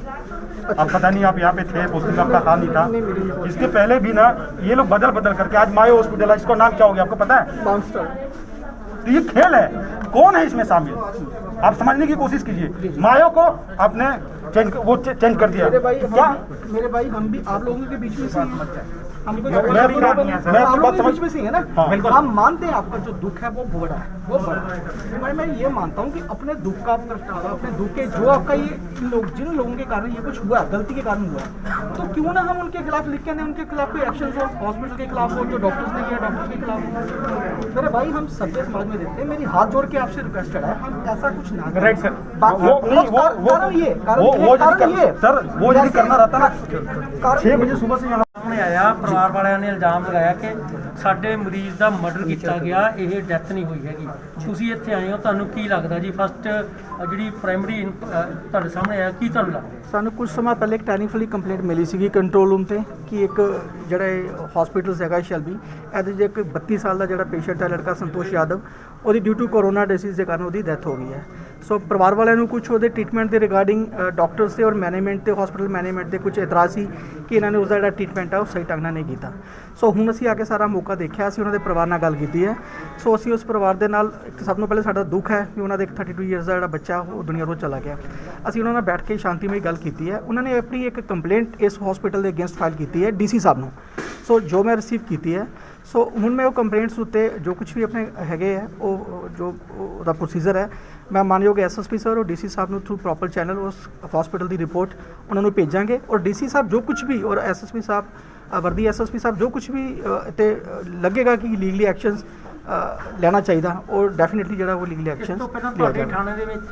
अब पता नहीं आप यहाँ पे थे, पोस्टिंग आपका था नहीं था। इसके पहले भी ना ये लोग बदल बदल करके आज मायो हॉस्पिटल है, इसका नाम क्या हो गया आपको पता है? तो ये खेल है, कौन है इसमें शामिल? आप समझने की कोशिश कीजिए। मायो को आपने चेंज कर दिया। मेरे भाई हम भी आप लोगों के बीच में से हैं। हम मैं आप लोग के बीच में से है ना। हाँ, बिल्कुल। हम मानते हैं आपका जो दुख है वो बड़ा है, वो बड़ा है। मैं ये मानता हूँ कि अपने दुख का आप प्रगटावा, अपने दुख के जो आपका ये जिन लोगों के कारण ये कुछ हुआ, गलती के कारण हुआ, तो क्यों ना हम उनके खिलाफ लिख के दें, उनके खिलाफ कोई एक्शन हो, हॉस्पिटल के खिलाफ हो, जो डॉक्टर्स ने किया डॉक्टर्स के खिलाफ हो। मेरे भाई हम सभ्य समाज में रहते हैं, मेरी हाथ जोड़ के आपसे रिक्वेस्टेड है, हम ऐसा कुछ ना करें। राइट सर, वो यदि करना रहता ना 6 बजे सुबह से यहाँ ਸਾਹਮਣੇ ਆਇਆ ਪਰਿਵਾਰ ਵਾਲਿਆਂ ਨੇ ਇਲਜ਼ਾਮ ਲਗਾਇਆ ਕਿ ਸਾਡੇ ਮਰੀਜ਼ ਦਾ ਮਰਡਰ ਕੀਤਾ ਗਿਆ, ਇਹ ਡੈਥ ਨਹੀਂ ਹੋਈ ਹੈਗੀ। ਤੁਸੀਂ ਇੱਥੇ ਆਏ ਹੋ, ਤੁਹਾਨੂੰ ਕੀ ਲੱਗਦਾ ਜੀ? ਫਸਟ ਜਿਹੜੀ ਪ੍ਰਾਇਮਰੀ ਤੁਹਾਡੇ ਸਾਹਮਣੇ ਆਇਆ, ਕੀ ਤੁਹਾਨੂੰ ਲੱਗਦਾ? ਸਾਨੂੰ ਕੁਝ ਸਮਾਂ ਪਹਿਲੇ ਇੱਕ ਟੈਲੀਫੋਨਿਕ ਕੰਪਲੇਂਟ ਮਿਲੀ ਸੀਗੀ ਕੰਟਰੋਲ ਰੂਮ ਤੇ ਕਿ ਇੱਕ ਜਿਹੜਾ ਹਸਪੀਟਲ ਹੈਗਾ ਸ਼ੈਲਬੀ, ਇਹਦੇ 'ਚ ਇੱਕ 32 ਸਾਲ ਦਾ ਜਿਹੜਾ ਪੇਸ਼ੈਂਟ ਹੈ ਲੜਕਾ ਸੰਤੋਸ਼ ਯਾਦਵ, ਉਹਦੀ ਡਿਊ ਟੂ ਕੋਰੋਨਾ ਡਿਸੀਜ਼ ਦੇ ਕਾਰਨ ਉਹਦੀ ਡੈਥ ਹੋ ਗਈ ਹੈ। ਸੋ ਪਰਿਵਾਰ ਵਾਲਿਆਂ ਨੂੰ ਕੁਝ ਉਹਦੇ ਟ੍ਰੀਟਮੈਂਟ ਦੇ ਰਿਗਾਰਡਿੰਗ ਡਾਕਟਰਸ ਤੇ ਔਰ ਮੈਨੇਜਮੈਂਟ ਤੇ ਹਸਪੀਟਲ ਮੈਨੇਜਮੈਂਟ ਦੇ ਕੁਝ ਇਤਰਾਜ਼ ਸੀ ਕਿ ਇਹਨਾਂ ਨੇ ਉਸਦਾ ਜਿਹੜਾ ਟ੍ਰੀਟਮੈਂਟ ਹੈ ਉਹ ਸਹੀ ਢੰਗ ਨਾਲ ਨਹੀਂ ਕੀਤਾ। ਸੋ ਹੁਣ ਅਸੀਂ ਆ ਕੇ ਸਾਰਾ ਮੌਕਾ ਦੇਖਿਆ, ਅਸੀਂ ਉਹਨਾਂ ਦੇ ਪਰਿਵਾਰ ਨਾਲ ਗੱਲ ਕੀਤੀ ਹੈ। ਸੋ ਅਸੀਂ ਉਸ ਪਰਿਵਾਰ ਦੇ ਨਾਲ ਸਭ ਤੋਂ ਪਹਿਲੇ ਸਾਡਾ ਦੁੱਖ ਹੈ ਕਿ ਉਹਨਾਂ ਦੇ ਇੱਕ 32 ਇਅਰਸ ਦਾ ਜਿਹੜਾ ਬੱਚਾ ਉਹ ਦੁਨੀਆ ਤੋਂ ਚਲਾ ਗਿਆ। ਅਸੀਂ ਉਹਨਾਂ ਨਾਲ ਬੈਠ ਕੇ ਸ਼ਾਂਤੀਮਈ ਗੱਲ ਕੀਤੀ ਹੈ। ਉਹਨਾਂ ਨੇ ਆਪਣੀ ਇੱਕ ਕੰਪਲੇਂਟ ਇਸ ਹਸਪੀਟਲ ਦੇ ਅਗੇਂਸਟ ਫਾਈਲ ਕੀਤੀ ਹੈ ਡੀਸੀ ਸਾਹਿਬ ਨੂੰ। ਸੋ ਜੋ ਮੈਂ ਰਿਸੀਵ ਕੀਤੀ ਹੈ, ਸੋ ਹੁਣ ਮੈਂ ਉਹ ਕੰਪਲੇਂਟਸ ਉੱਤੇ ਜੋ ਕੁਝ ਵੀ ਆਪਣੇ ਹੈਗੇ ਹੈ ਉਹ ਜੋ ਉਹਦਾ ਪ੍ਰੋਸੀਜਰ ਹੈ, ਮੈਂ ਮਾਨਯੋਗ ਐਸਐਸਪੀ ਸਰ ਔਰ ਡੀਸੀ ਸਾਹਿਬ ਨੂੰ ਥਰੂ ਪ੍ਰੋਪਰ ਚੈਨਲ ਉਸ ਹਸਪੀਟਲ ਦੀ ਰਿਪੋਰਟ ਉਹਨਾਂ ਨੂੰ ਭੇਜਾਂਗੇ। ਔਰ ਡੀਸੀ ਸਾਹਿਬ ਜੋ ਕੁਝ ਵੀ ਔਰ ਐਸਐਸਪੀ ਸਾਹਿਬ ਵਰਦੀ ਐਸਐਸਪੀ ਸਾਹਿਬ ਜੋ ਕੁਝ ਵੀ ਤੇ ਲੱਗੇਗਾ ਕਿ ਲੀਗਲੀ ਐਕਸ਼ਨਸ ਲੈਣਾ ਚਾਹੀਦਾ ਉਹ ਡੈਫੀਨੇਟਲੀ ਜਿਹੜਾ ਉਹ ਲੀਗਲੀ ਐਕਸ਼ਨ ਇਸ ਤੋਂ ਪਹਿਲਾਂ ਤੁਹਾਡੇ ਥਾਣੇ ਦੇ ਵਿੱਚ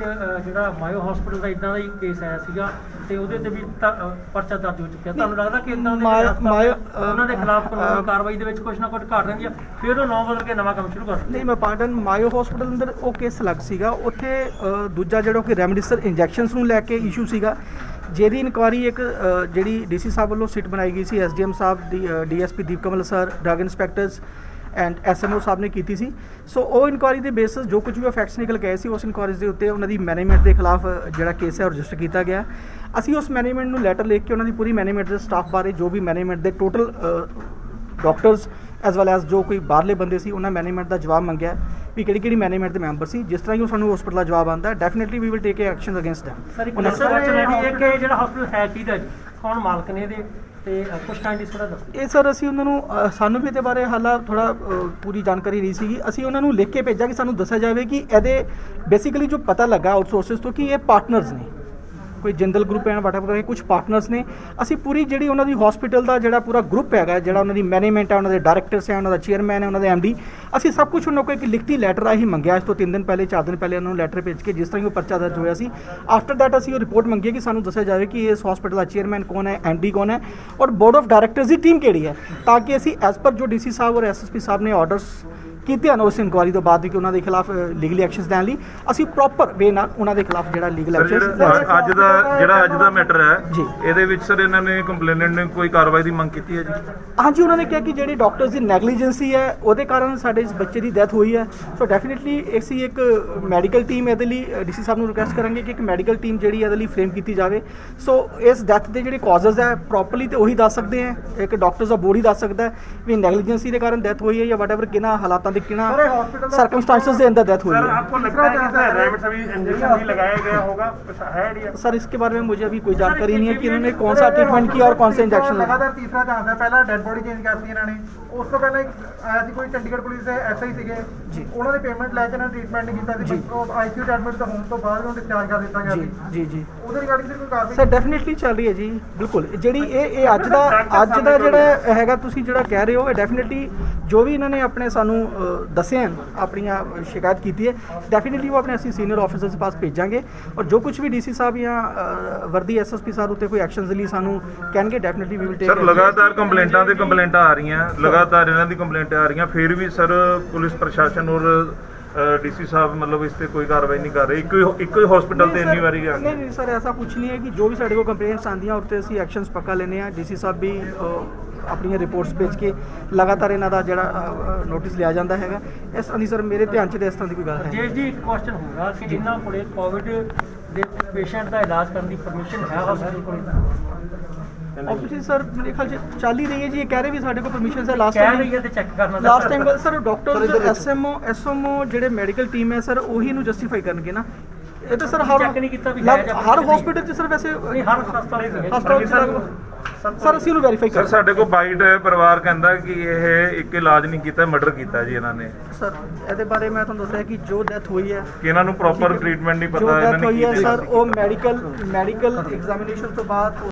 ਜਿਹੜਾ ਮਾਇਓ ਹਸਪੀਟਲ ਦਾ ਇਦਾਂ ਦਾ ਹੀ ਕੇਸ ਆਇਆ ਸੀਗਾ ਤੇ ਉਹਦੇ ਤੇ ਵੀ ਪਰਚਾ ਦਰਜ ਹੋ ਚੁੱਕਿਆ। ਤੁਹਾਨੂੰ ਲੱਗਦਾ ਕਿ ਇਦਾਂ ਦੇ ਉਹਨਾਂ ਦੇ ਖਿਲਾਫ ਕਾਨੂੰਨੀ ਕਾਰਵਾਈ ਦੇ ਵਿੱਚ ਕੁਝ ਨਾ ਕੁਝ ਘਾਟ ਰਹਿੰਦੀ ਆ, ਫਿਰ ਉਹ ਨੌ ਬਦਲ ਕੇ ਨਵਾਂ ਕੰਮ ਸ਼ੁਰੂ ਕਰ ਦਿੰਦੇ? ਨਹੀਂ, ਮੈਂ ਪਾਰਡਨ ਮਾਇਓ ਹਸਪੀਟਲ ਅੰਦਰ ਉਹ ਕੇਸ ਅਲੱਗ ਸੀਗਾ। ਉੱਥੇ ਦੂਜਾ ਜਿਹੜਾ ਕਿ ਰੈਮਡੀਸਰ ਇੰਜੈਕਸ਼ਨਸ ਨੂੰ ਲੈ ਕੇ ਇਸ਼ੂ ਸੀਗਾ, ਜਿਹਦੀ ਇਨਕੁਆਰੀ ਇੱਕ ਜਿਹੜੀ ਡੀਸੀ ਸਾਹਿਬ ਵੱਲੋਂ ਸਿਟ ਬਣਾਈ ਗਈ ਸੀ, ਐਸਡੀਐਮ ਸਾਹਿਬ ਦੀ DSP Deep Kamal sir, drug inspectors and SMO ਸਾਹਿਬ ਨੇ ਕੀਤੀ ਸੀ। ਸੋ ਉਹ ਇਨਕੁਆਰੀ ਦੇ ਬੇਸਿਸ ਜੋ ਕੁਝ ਵੀ ਫੈਕਟਸ ਨਿਕਲ ਕੇ ਆਏ ਸੀ, ਉਸ ਇਨਕੁਆਰੀਜ਼ ਦੇ ਉੱਤੇ ਉਹਨਾਂ ਦੀ ਮੈਨੇਜਮੈਂਟ ਦੇ ਖਿਲਾਫ ਜਿਹੜਾ ਕੇਸ ਹੈ ਉਹ ਰਜਿਸਟਰ ਕੀਤਾ ਗਿਆ। ਅਸੀਂ ਉਸ ਮੈਨੇਜਮੈਂਟ ਨੂੰ ਲੈਟਰ ਲਿਖ ਕੇ ਉਹਨਾਂ ਦੀ ਪੂਰੀ ਮੈਨੇਜਮੈਂਟ ਦੇ ਸਟਾਫ ਬਾਰੇ, ਜੋ ਵੀ ਮੈਨੇਜਮੈਂਟ ਦੇ total doctors as well as ਜੋ ਕੋਈ ਬਾਹਰਲੇ ਬੰਦੇ ਸੀ, ਉਹਨਾਂ ਮੈਨੇਜਮੈਂਟ ਦਾ ਜਵਾਬ ਮੰਗਿਆ ਵੀ ਕਿਹੜੀ ਕਿਹੜੀ ਮੈਨੇਜਮੈਂਟ ਦੇ ਮੈਂਬਰ ਸੀ। ਜਿਸ ਤਰ੍ਹਾਂ ਹੀ ਉਹ ਸਾਨੂੰ ਹਸਪੀਟਲ ਦਾ ਜਵਾਬ ਆਉਂਦਾ, definitely we will take action against them. Sir ਇੱਕ ਜਿਹੜਾ ਹਸਪੀਟਲ ਹੈ ਕਿਹਦਾ ਜੀ, ਕੌਣ ਮਾਲਕ ਨੇ ਇਹਦੇ ਤੇ ਕੁਝ ਕਾਇੰਡਲੀ ਥੋੜਾ ਦੱਸੋ। ਇਹ ਸਰ ਅਸੀਂ ਉਹਨਾਂ ਨੂੰ ਸਾਨੂੰ ਵੀ ਇਹਦੇ ਬਾਰੇ ਹਾਲਾ ਥੋੜਾ ਪੂਰੀ ਜਾਣਕਾਰੀ ਨਹੀਂ ਸੀਗੀ। ਅਸੀਂ ਉਹਨਾਂ ਨੂੰ ਲਿਖ ਕੇ ਭੇਜਿਆ ਕਿ ਸਾਨੂੰ ਦੱਸਿਆ ਜਾਵੇ ਕਿ ਇਹਦੇ ਬੇਸਿਕਲੀ ਜੋ ਪਤਾ ਲੱਗਾ ਆਊਟਸੋਰਸਿਸ ਤੋਂ ਕਿ ਇਹ ਪਾਰਟਨਰਸ ਨੇ, ਕੋਈ ਜਿੰਦਲ ਗਰੁੱਪ ਐਂਡ ਵਾਟਐਵਰ ਕੁਝ ਪਾਰਟਨਰਸ ਨੇ। ਅਸੀਂ ਪੂਰੀ ਜਿਹੜੀ ਉਹਨਾਂ ਦੀ ਹਸਪੀਟਲ ਦਾ ਜਿਹੜਾ ਪੂਰਾ ਗਰੁੱਪ ਹੈਗਾ, ਜਿਹੜਾ ਉਹਨਾਂ ਦੀ ਮੈਨੇਜਮੈਂਟ ਹੈ, ਉਹਨਾਂ ਦੇ ਡਾਇਰੈਕਟਰਸ ਹੈ, ਉਹਨਾਂ ਦਾ ਚੇਅਰਮੈਨ ਹੈ, ਉਹਨਾਂ ਦੇ ਐਮਡੀ, ਅਸੀਂ ਸਭ ਕੁਝ ਉਹਨਾਂ ਕੋਲ ਇੱਕ ਲਿਖਤੀ ਲੈਟਰ ਰਾਹੀਂ ਮੰਗਿਆ। ਇਸ ਤੋਂ 3 ਦਿਨ ਪਹਿਲੇ 4 ਦਿਨ ਪਹਿਲੇ ਉਹਨਾਂ ਨੂੰ ਲੈਟਰ ਭੇਜ ਕੇ ਜਿਸ ਤਰ੍ਹਾਂ ਹੀ ਉਹ ਪਰਚਾ ਦਰਜ ਹੋਇਆ ਸੀ, ਆਫਟਰ ਦੈਟ ਅਸੀਂ ਉਹ ਰਿਪੋਰਟ ਮੰਗੀ ਕਿ ਸਾਨੂੰ ਦੱਸਿਆ ਜਾਵੇ ਕਿ ਇਸ ਹਸਪੀਟਲ ਦਾ ਚੇਅਰਮੈਨ ਕੌਣ ਹੈ, ਐਮਡੀ ਕੌਣ ਹੈ ਔਰ board of directors the team ਕਿਹੜੀ ਹੈ, ਤਾਂ ਕਿ ਅਸੀਂ ਐਜ਼ ਪਰ ਜੋ ਡੀਸੀ ਸਾਹਿਬ ਔਰ ਐਸਐਸਪੀ ਸਾਹਿਬ ਨੇ ਆਰਡਰਸ ਕੀਤੇ ਹਨ ਉਸ ਇਨਕੁਆਰੀ ਤੋਂ ਬਾਅਦ ਵੀ ਕਿ ਉਹਨਾਂ ਦੇ ਖਿਲਾਫ ਲੀਗਲੀ ਐਕਸ਼ਨਸ ਲੈਣ ਲਈ ਅਸੀਂ ਪ੍ਰੋਪਰ ਵੇ ਨਾਲ ਉਹਨਾਂ ਦੇ ਖਿਲਾਫ ਜਿਹੜਾ ਲੀਗਲ ਐਕਸ਼ਨ ਅੱਜ ਦਾ ਮੈਟਰ ਹੈ ਜੀ, ਇਹਦੇ ਵਿੱਚ ਸਰ ਇਹਨਾਂ ਨੇ ਕੰਪਲੇਨੈਂਟ ਨੇ ਕੋਈ ਕਾਰਵਾਈ ਦੀ ਮੰਗ ਕੀਤੀ ਹੈ ਜੀ? ਹਾਂਜੀ, ਉਹਨਾਂ ਨੇ ਕਿਹਾ ਕਿ ਜਿਹੜੀ ਡਾਕਟਰਸ ਦੀ ਨੈਗਲੀਜੈਂਸੀ ਹੈ ਉਹਦੇ ਕਾਰਨ ਸਾਡੇ ਇਸ ਬੱਚੇ ਦੀ ਡੈਥ ਹੋਈ ਹੈ। ਸੋ ਡੈਫੀਨੇਟਲੀ ਅਸੀਂ ਇੱਕ ਮੈਡੀਕਲ ਟੀਮ ਇਹਦੇ ਲਈ ਡੀਸੀ ਸਾਹਿਬ ਨੂੰ ਰਿਕੁਐਸਟ ਕਰਾਂਗੇ ਕਿ ਇੱਕ ਮੈਡੀਕਲ ਟੀਮ ਜਿਹੜੀ ਇਹਦੇ ਲਈ ਫਰੇਮ ਕੀਤੀ ਜਾਵੇ। ਸੋ ਇਸ ਡੈਥ ਦੇ ਜਿਹੜੇ ਕਾਜ਼ਸ ਹੈ ਪ੍ਰੋਪਰਲੀ ਤੇ ਉਹੀ ਦੱਸ ਸਕਦੇ ਹੈ, ਇੱਕ ਡਾਕਟਰਸ ਦਾ ਬੋਰਡ ਹੀ ਦੱਸ ਸਕਦਾ ਹੈ ਵੀ ਨੈਗਲੀਜੈਂਸੀ ਦੇ ਕਾਰਨ ਡੈਥ ਹੋਈ ਹੈ ਜਾਂ ਵਾਟਐਵਰ ਕਿਹਨਾਂ ਹਾਲਾਤਾਂ ਤਰੀਕੇ ਨਾਲ ਸਰਕਮਸਟੈਂसेस ਦੇ अंदर डेथ हुई है। आपको लगता है कि रैबिट अभी इंजेक्शन भी लगाया गया होगा, है आइडिया? सर इसके बारे में मुझे अभी कोई जानकारी नहीं है कि इन्होंने कौन सा ट्रीटमेंट किया और कौन से इंजेक्शन लगाए। ਲਗਾਤਾਰ ਤੀਸਰਾ ਚਾਂਸ ਹੈ। ਪਹਿਲਾਂ ਡੈਡ ਬੋਡੀ ਚੇਂਜ ਕਰਤੀ ਇਹਨਾਂ ਨੇ, ਉਸ ਤੋਂ ਪਹਿਲਾਂ ਇੱਕ ਆਇਆ ਸੀ ਕੋਈ ਚੰਡੀਗੜ੍ਹ ਪੁਲਿਸ ਦੇ ਐਸਆਈ ਸੀਗੇ ਜੀ, ਉਹਨਾਂ ਨੇ ਪੇਮੈਂਟ ਲੈ ਕੇ ਇਹਨਾਂ ਟ੍ਰੀਟਮੈਂਟ ਨਹੀਂ ਕੀਤਾ ਸੀ, ਉਹ ਆਈਸੀਯੂ ਐਡਮਿਟ ਤਾਂ ਹੋਣ ਤੋਂ ਬਾਅਦ ਉਹਨੂੰ ਡਿਸਚਾਰਜ ਕਰ ਦਿੱਤਾ ਗਿਆ ਸੀ ਜੀ ਜੀ ਉਹਦੇ ਰਿਗਾਰਡਿੰਗ ਕੋਈ ਕਾਰਵਾਈ ਸਰ ਡੈਫੀਨਿਟਲੀ ਚੱਲ ਰਹੀ ਹੈ ਜੀ, ਬਿਲਕੁਲ। ਜਿਹੜੀ ਇਹ ਅੱਜ ਦਾ ਜਿਹੜਾ ਹੈਗਾ ਤੁਸੀਂ ਜਿਹੜਾ ਕਹਿ ਰਹੇ ਹੋ, ਇਹ ਡੈਫੀਨਿਟਲੀ ਜੋ ਵੀ ਇਹਨਾਂ ਨੇ ਆਪਣੇ ਸਾਨੂੰ ਦੱਸੇ ਹਨ, ਆਪਣੀਆਂ ਸ਼ਿਕਾਇਤ ਕੀਤੀ ਹੈ, ਡੈਫੀਨਿਟਲੀ ਉਹ ਆਪਣੇ ਅਸੀਂ ਸੀਨੀਅਰ ਆਫੀਸਰਸ ਦੇ ਪਾਸ ਭੇਜਾਂਗੇ ਔਰ ਜੋ ਕੁਝ ਵੀ ਡੀਸੀ ਸਾਹਿਬ ਜਾਂ ਵਰਦੀ ਐਸਐਸਪੀ ਸਾਹਿਬ ਉੱਤੇ ਕੋਈ ਐਕਸ਼ਨਸ ਲਈ ਸਾਨੂੰ ਕਹਿਣਗੇ, definitely we will take. Sir ਲਗਾਤਾਰ ਕੰਪਲੇਂਟਾਂ ਆ ਰਹੀਆਂ, ਲਗਾਤਾਰ ਇਹਨਾਂ ਦੀ ਕੰਪਲੇਂਟਾਂ ਆ ਰਹੀਆਂ, ਫਿਰ ਵੀ ਸਰ ਪੁਲਿਸ ਪ੍ਰਸ਼ਾਸਨ ਔਰ ਡੀਸੀ ਸਾਹਿਬ मतलब इस पे कोई कार्रवाई नहीं कर रहे। एक ही हॉस्पिटल ਤੇ ਇੰਨੀ ਵਾਰੀ ਗਏ। ਨਹੀਂ ਸਰ ਐਸਾ ਕੁਝ ਨਹੀਂ ਹੈ ਕਿ ਜੋ ਵੀ ਸਾਡੇ ਕੋਲ ਕੰਪਲੇਂਟਸ ਆਉਂਦੀਆਂ ਉੱਤੇ ਅਸੀਂ ਐਕਸ਼ਨਸ ਪੱਕਾ ਲੈਂਦੇ ਹਾਂ। ਡੀਸੀ ਸਾਹਿਬ ਵੀ ਆਪਣੀਆਂ ਰਿਪੋਰਟਸ ਭੇਜ ਕੇ ਲਗਾਤਾਰ ਇਹਨਾਂ ਦਾ ਜਿਹੜਾ ਨੋਟਿਸ ਲਿਆ ਜਾਂਦਾ ਹੈਗਾ। ਇਸ ਨਹੀਂ ਸਰ ਮੇਰੇ ਧਿਆਨ 'ਚ ਤਾਂ ਇਸ ਤਰ੍ਹਾਂ ਦੀ ਕੋਈ ਗੱਲ ਹੈ ਜੀ ਜੀ ਇੱਕ ਕੁਐਸਚਨ ਹੋਗਾ ਕਿ ਜਿਨ੍ਹਾਂ ਕੋਲੇ ਕੋਵਿਡ ਦੇ ਪੇਸ਼ੈਂਟ ਦਾ ਇਲਾਜ ਕਰਨ ਦੀ ਪਰਮਿਸ਼ਨ ਹੈ ਹਸਪਤਾਲ ਕੋਲ? ਆਬਵੀਅਸਲੀ ਸਰ ਮੇਰੇ ਖਿਆਲ 'ਚ ਚੱਲ ਹੀ ਰਹੀ ਹੈ ਜੀ। ਇਹ ਕਹਿ ਰਹੇ ਵੀ ਸਾਡੇ ਕੋਲ ਪਰਮਿਸ਼ਨ ਹੈ। ਲਾਸਟ ਕਹਿ ਰਹੀ ਹੈ ਤੇ ਚੈੱਕ ਕਰਨਾ last time sir doctor SMO ਜਿਹੜੇ ਮੈਡੀਕਲ ਟੀਮ ਹੈ ਸਰ ਉਹੀ ਨੂੰ ਜਸਟੀਫਾਈ ਕਰਨਗੇ ਨਾ। ਇਹ ਤਾਂ ਸਰ ਚੈੱਕ ਨਹੀਂ ਕੀਤਾ ਵੀ ਹੈ ਜਾਂ ਹਰ ਹਸਪੀਟਲ 'ਚ ਸਰ ਵੈਸੇ ਨਹੀਂ, ਹਰ ਹਸਪਤਾਲ 'ਚ ਨਹੀਂ ਹੈ। ਹਸਪਤਾਲ ਸਰ ਅਸੀਂ ਉਹਨੂੰ ਵੈਰੀਫਾਈ ਸਰ ਸਾਡੇ ਕੋਲ ਬਾਈਟ ਹੈ, ਪਰਿਵਾਰ ਕਹਿੰਦਾ ਕਿ ਇਹ ਇੱਕ ਇਲਾਜ ਨਹੀਂ ਕੀਤਾ, ਮਰਡਰ ਕੀਤਾ ਜੀ ਇਹਨਾਂ ਨੇ। ਸਰ ਇਹਦੇ ਬਾਰੇ ਮੈਂ ਤੁਹਾਨੂੰ ਦੱਸਿਆ ਕਿ ਜੋ ਡੈਥ ਹੋਈ ਹੈ ਕਿ ਇਹਨਾਂ ਨੂੰ ਪ੍ਰੋਪਰ ਟ੍ਰੀਟਮੈਂਟ ਨਹੀਂ ਜੋ ਪਤਾ ਇਹਨਾਂ ਡੈਥ ਨੇ ਹੋਈ ਕੀ ਹੈ ਕੀਤਾ। ਸਰ ਉਹ ਮੈਡੀਕਲ ਐਗਜ਼ਾਮੀਨੇਸ਼ਨ ਤੋਂ ਬਾਅਦ